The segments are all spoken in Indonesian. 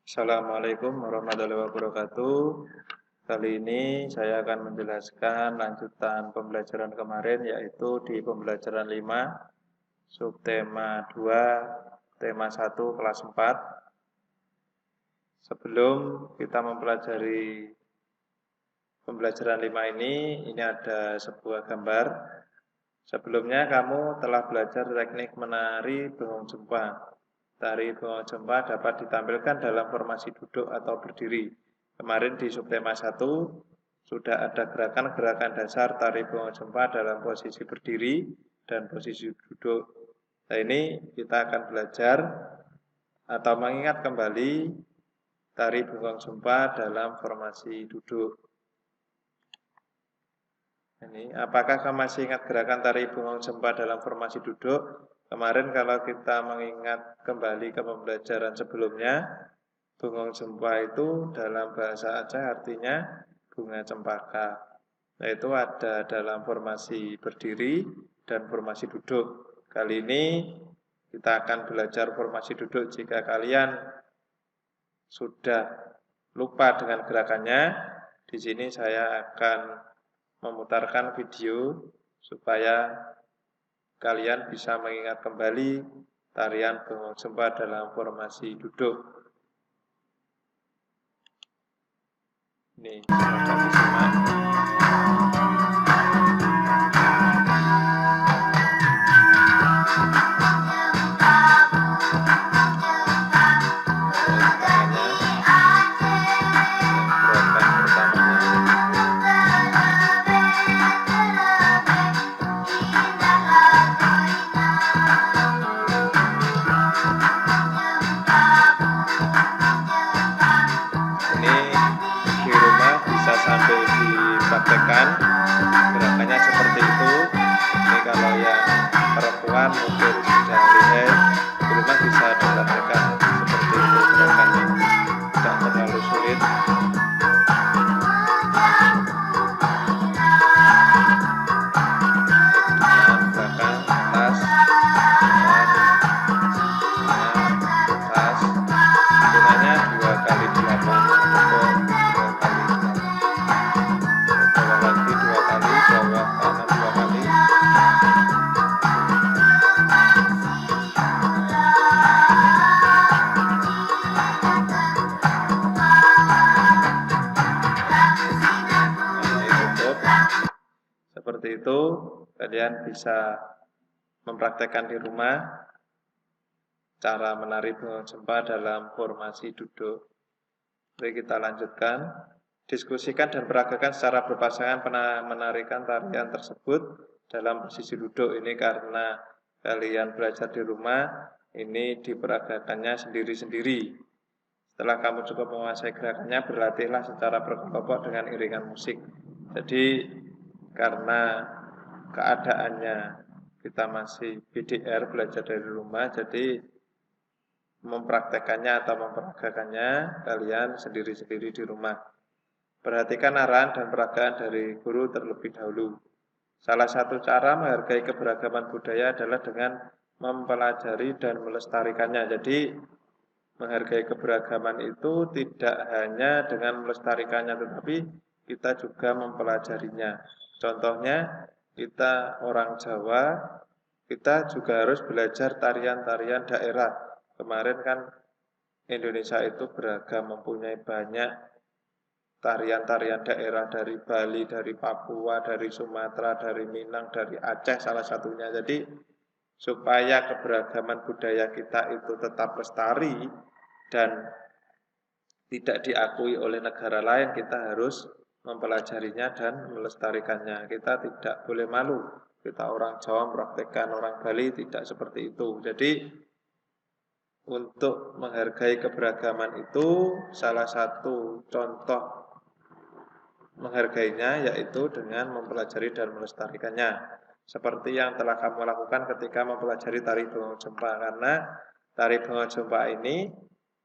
Assalamualaikum warahmatullahi wabarakatuh. Kali ini saya akan menjelaskan lanjutan pembelajaran kemarin, yaitu di pembelajaran 5, subtema 2, tema 1, kelas 4. Sebelum kita mempelajari pembelajaran 5 ini ada sebuah gambar. Sebelumnya kamu telah belajar teknik menari bengong jempa. Tari bengong jempa dapat ditampilkan dalam formasi duduk atau berdiri. Kemarin di subtema 1 sudah ada gerakan-gerakan dasar tari bengong jempa dalam posisi berdiri dan posisi duduk. Nah, ini kita akan belajar atau mengingat kembali tari bengong jempa dalam formasi duduk. Ini, apakah kamu masih ingat gerakan tari bengong jempa dalam formasi duduk? Kemarin kalau kita mengingat kembali ke pembelajaran sebelumnya, bengong jempa itu dalam bahasa Aceh artinya bunga cempaka. Nah, itu ada dalam formasi berdiri dan formasi duduk. Kali ini kita akan belajar formasi duduk. Jika kalian sudah lupa dengan gerakannya, di sini saya akan memutarkan video supaya kalian bisa mengingat kembali tarian bengong jempa dalam formasi duduk. Ini dapat disimak. Sambil dipraktekkan gerakannya seperti itu. Ini kalau yang perempuan mungkin sudah lihat di rumah bisa dipraktekkan seperti itu gerakannya, tidak terlalu sulit. Belakang, atas, atas, hitungannya 2 kali 8. Seperti itu, kalian bisa mempraktekkan di rumah cara menari bengong jempa dalam formasi duduk. Mari kita lanjutkan. Diskusikan dan peragakan secara berpasangan menarikan tarian tersebut dalam posisi duduk. Ini karena kalian belajar di rumah, ini diperagakannya sendiri-sendiri. Setelah kamu cukup menguasai gerakannya, berlatihlah secara berkelompok dengan iringan musik. Jadi karena keadaannya kita masih BDR, belajar dari rumah, jadi mempraktekannya atau memperagakannya kalian sendiri-sendiri di rumah. Perhatikan arahan dan peragaan dari guru terlebih dahulu. Salah satu cara menghargai keberagaman budaya adalah dengan mempelajari dan melestarikannya. Jadi menghargai keberagaman itu tidak hanya dengan melestarikannya, tetapi kita juga mempelajarinya. Contohnya, kita orang Jawa, kita juga harus belajar tarian-tarian daerah. Kemarin kan Indonesia itu beragam, mempunyai banyak tarian-tarian daerah dari Bali, dari Papua, dari Sumatera, dari Minang, dari Aceh salah satunya. Jadi supaya keberagaman budaya kita itu tetap lestari dan tidak diakui oleh negara lain, kita harus mempelajarinya dan melestarikannya. Kita tidak boleh malu. Kita orang Jawa mempraktekkan, orang Bali tidak seperti itu. Jadi untuk menghargai keberagaman itu salah satu contoh menghargainya yaitu dengan mempelajari dan melestarikannya. Seperti yang telah kamu lakukan ketika mempelajari tari bengong jempa, karena tari bengong jempa ini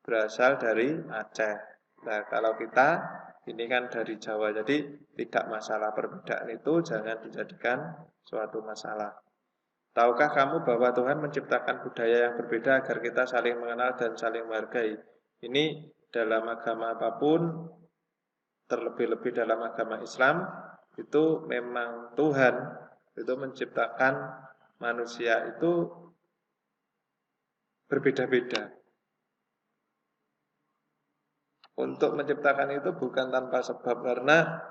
berasal dari Aceh. Nah, kalau kita ini kan dari Jawa, jadi tidak masalah. Perbedaan itu jangan dijadikan suatu masalah. Tahukah kamu bahwa Tuhan menciptakan budaya yang berbeda agar kita saling mengenal dan saling menghargai? Ini dalam agama apapun, terlebih-lebih dalam agama Islam, itu memang Tuhan itu menciptakan manusia itu berbeda-beda. Untuk menciptakan itu bukan tanpa sebab, karena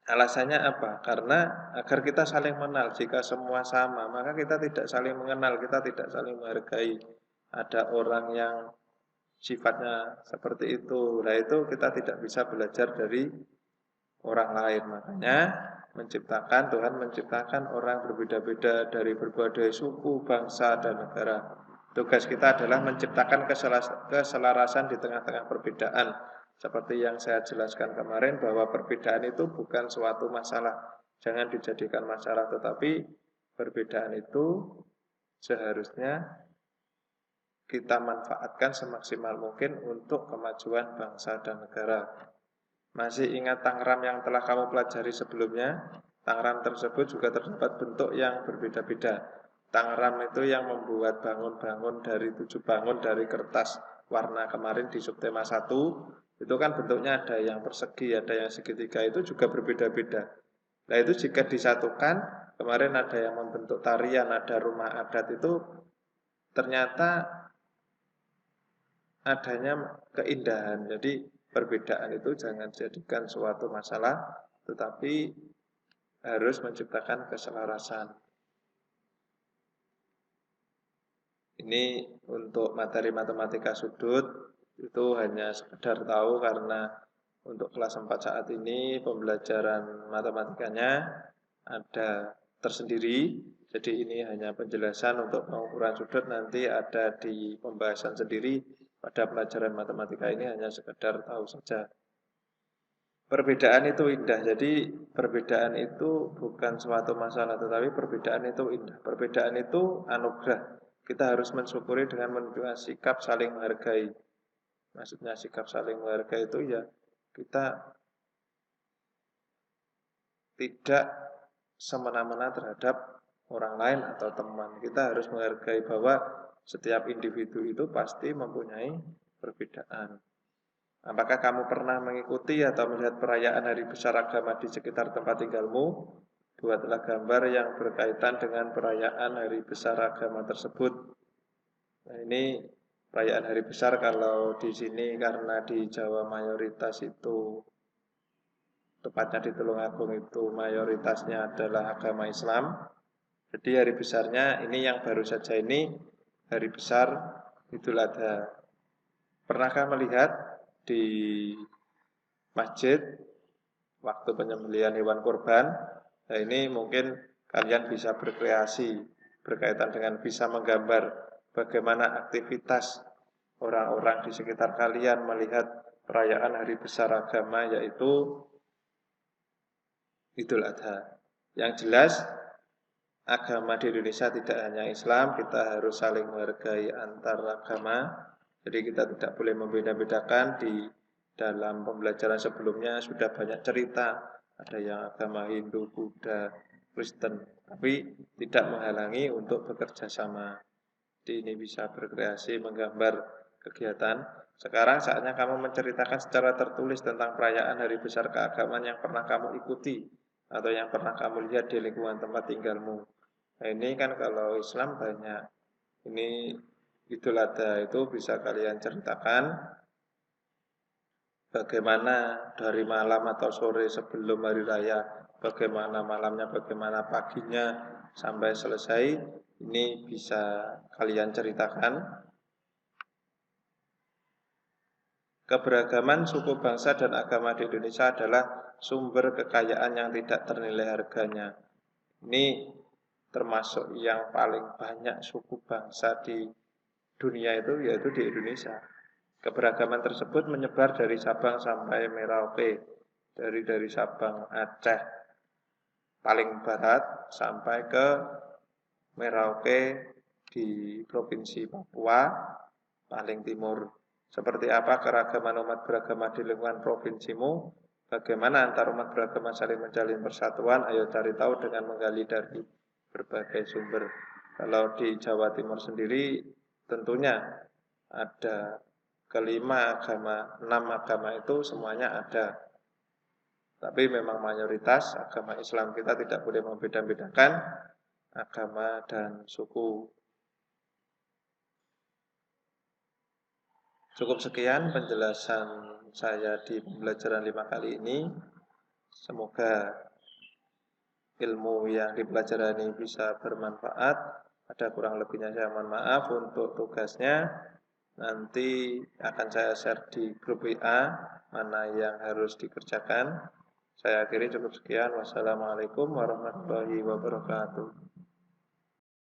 alasannya apa? Karena agar kita saling mengenal. Jika semua sama, maka kita tidak saling mengenal, kita tidak saling menghargai. Ada orang yang sifatnya seperti itu. Nah, itu kita tidak bisa belajar dari orang lain. Makanya Tuhan menciptakan orang berbeda-beda dari berbagai suku, bangsa, dan negara. Tugas kita adalah menciptakan keselarasan di tengah-tengah perbedaan. Seperti yang saya jelaskan kemarin, bahwa perbedaan itu bukan suatu masalah. Jangan dijadikan masalah, tetapi perbedaan itu seharusnya kita manfaatkan semaksimal mungkin untuk kemajuan bangsa dan negara. Masih ingat Tangram yang telah kamu pelajari sebelumnya? Tangram tersebut juga terdapat bentuk yang berbeda-beda. Tangram itu yang membuat bangun-bangun dari 7 bangun dari kertas warna kemarin di subtema 1. Itu kan bentuknya ada yang persegi, ada yang segitiga, itu juga berbeda-beda. Nah, itu jika disatukan, kemarin ada yang membentuk tarian, ada rumah adat, itu ternyata adanya keindahan. Jadi perbedaan itu jangan jadikan suatu masalah, tetapi harus menciptakan keselarasan. Ini untuk materi matematika sudut, itu hanya sekedar tahu karena untuk kelas 4 saat ini pembelajaran matematikanya ada tersendiri. Jadi ini hanya penjelasan untuk pengukuran sudut, nanti ada di pembahasan sendiri. Pada pelajaran matematika ini hanya sekedar tahu saja. Perbedaan itu indah, jadi perbedaan itu bukan suatu masalah, tetapi perbedaan itu indah. Perbedaan itu anugerah. Kita harus mensyukuri dengan menunjukkan sikap saling menghargai. Maksudnya sikap saling menghargai itu ya kita tidak semena-mena terhadap orang lain atau teman. Kita harus menghargai bahwa setiap individu itu pasti mempunyai perbedaan. Apakah kamu pernah mengikuti atau melihat perayaan hari besar agama di sekitar tempat tinggalmu? Buatlah gambar yang berkaitan dengan perayaan hari besar agama tersebut. Nah, ini perayaan hari besar kalau di sini karena di Jawa mayoritas itu, tepatnya di Tulungagung itu mayoritasnya adalah agama Islam. Jadi hari besarnya ini yang baru saja ini hari besar Idul Adha. Pernahkah melihat di masjid waktu penyembelihan hewan kurban? Nah, ini mungkin kalian bisa berkreasi berkaitan dengan bisa menggambar bagaimana aktivitas orang-orang di sekitar kalian melihat perayaan hari besar agama, yaitu Idul Adha. Yang jelas agama di Indonesia tidak hanya Islam, kita harus saling menghargai antar agama. Jadi kita tidak boleh membeda-bedakan. Di dalam pembelajaran sebelumnya sudah banyak cerita, ada yang agama Hindu, Buddha, Kristen, tapi tidak menghalangi untuk bekerja sama. Jadi ini bisa berkreasi, menggambar kegiatan. Sekarang saatnya kamu menceritakan secara tertulis tentang perayaan hari besar keagamaan yang pernah kamu ikuti atau yang pernah kamu lihat di lingkungan tempat tinggalmu. Nah, ini kan kalau Islam banyak. Ini Idul Adha itu bisa kalian ceritakan bagaimana dari malam atau sore sebelum hari raya, bagaimana malamnya, bagaimana paginya sampai selesai. Ini bisa kalian ceritakan. Keberagaman suku bangsa dan agama di Indonesia adalah sumber kekayaan yang tidak ternilai harganya. Ini termasuk yang paling banyak suku bangsa di dunia itu, yaitu di Indonesia. Keberagaman tersebut menyebar dari Sabang sampai Merauke, dari Sabang Aceh paling barat sampai ke Merauke di Provinsi Papua paling timur. Seperti apa keragaman umat beragama di lingkungan provinsimu? Bagaimana antar umat beragama saling menjalin persatuan? Ayo cari tahu dengan menggali dari berbagai sumber. Kalau di Jawa Timur sendiri tentunya ada kelima agama, 6 agama itu semuanya ada. Tapi memang mayoritas agama Islam kita tidak boleh membeda-bedakan agama dan suku. Cukup sekian penjelasan saya di pembelajaran 5 kali ini. Semoga ilmu yang dipelajari bisa bermanfaat. Ada kurang lebihnya saya mohon maaf. Untuk tugasnya nanti akan saya share di grup WA mana yang harus dikerjakan. Saya akhiri cukup sekian. Wassalamualaikum warahmatullahi wabarakatuh.